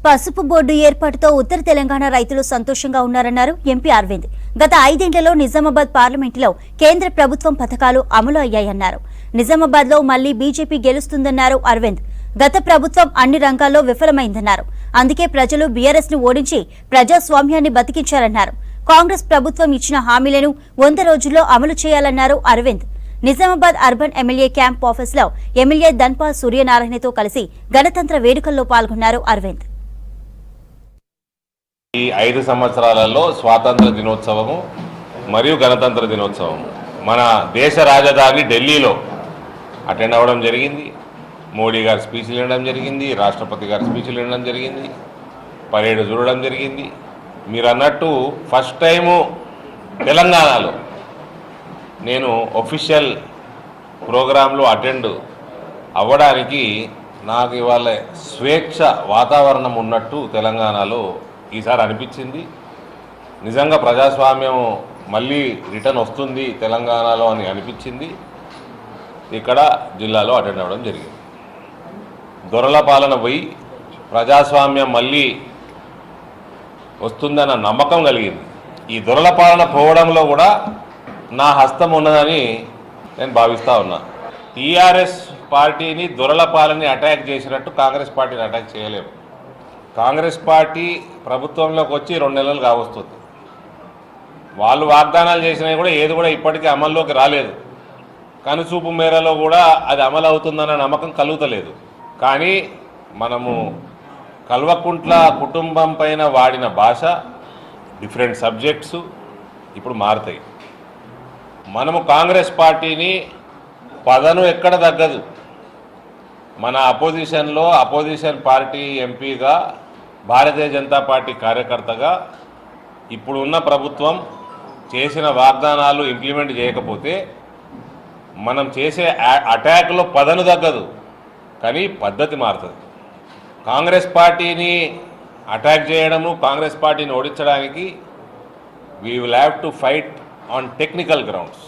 పసుపు బోర్డు ఏర్పాటుతో ఉత్తర తెలంగాణ రైతులు సంతోషంగా ఉన్నారన్నారు ఎంపీ అరవింద్. గత 5 ఏళ్లలో నిజామాబాద్ పార్లమెంటులో కేంద్ర ప్రభుత్వం పథకాలు అమలు అయ్యాయన్నారు. నిజామాబాద్ లో మళ్లీ బీజేపీ గెలుస్తుందన్నారు అరవింద్. గత ప్రభుత్వం అన్ని రంగాల్లో విఫలమైందన్నారు. అందుకే ప్రజలు బీఆర్ఎస్ ను ఓడించి ప్రజాస్వామ్యాన్ని బతికించారన్నారు. కాంగ్రెస్ ప్రభుత్వం ఇచ్చిన హామీలను 100 రోజుల్లో అమలు చేయాలన్నారు Arvind. Nizamabad urban MLA camp office లో ఎమ్మెల్యే ధన్పా సూర్యనారాయణతో కలిసి గణతంత్ర వేడుకల్లో పాల్గొన్నారు అరవింద్. ఈ 5 సంవత్సరాలలో స్వాతంత్ర దినోత్సవము మరియు గణతంత్ర దినోత్సవం మన దేశ రాజధాని ఢిల్లీలో అటెండ్ అవ్వడం జరిగింది. మోడీ గారు స్పీచ్లు వినడం జరిగింది, రాష్ట్రపతి గారు స్పీచ్లు వినడం జరిగింది, పరేడ్ చూడడం జరిగింది. మీరు అన్నట్టు ఫస్ట్ టైము తెలంగాణలో నేను ఒఫిషియల్ ప్రోగ్రాంలో అటెండ్ అవ్వడానికి నాకు ఇవాళ స్వేచ్ఛ వాతావరణం ఉన్నట్టు తెలంగాణలో ఈసారి అనిపించింది. నిజంగా ప్రజాస్వామ్యం మళ్ళీ రిటర్న్ వస్తుంది తెలంగాణలో అని అనిపించింది. ఇక్కడ జిల్లాలో అటెండ్ అవ్వడం జరిగింది. దొరల పాలన పోయి ప్రజాస్వామ్యం మళ్ళీ వస్తుందన్న నమ్మకం కలిగింది. ఈ దొరల పాలన పోవడంలో కూడా నా హస్తం ఉన్నదని నేను భావిస్తూ ఉన్నా. టీఆర్ఎస్ పార్టీని దొరల పాలనని అటాక్ చేసినట్టు కాంగ్రెస్ పార్టీని అటాక్ చేయలేము. కాంగ్రెస్ పార్టీ ప్రభుత్వంలోకి వచ్చి 2 నెలలు కావస్తుంది. వాళ్ళు వాగ్దానాలు చేసినవి కూడా ఏది కూడా ఇప్పటికీ అమల్లోకి రాలేదు. కనుచూపు మేరలో కూడా అది అమలు అవుతుందన్న నమ్మకం కలుగుతలేదు. కానీ మనము కల్వకుంట్ల కుటుంబం పైన వాడిన భాష, డిఫరెంట్ సబ్జెక్ట్స్ ఇప్పుడు మారుతాయి. మనము కాంగ్రెస్ పార్టీని పదను ఎక్కడ తగ్గదు. మన అపోజిషన్లో అపోజిషన్ పార్టీ ఎంపీగా, భారతీయ జనతా పార్టీ కార్యకర్తగా ఇప్పుడు ఉన్న ప్రభుత్వం చేసిన వాగ్దానాలు ఇంప్లిమెంట్ చేయకపోతే మనం చేసే అటాక్లో పదను తగ్గదు, కానీ పద్ధతి మారుతుంది. కాంగ్రెస్ పార్టీని అటాక్ చేయడము, కాంగ్రెస్ పార్టీని ఓడించడానికి we will have to fight on technical grounds.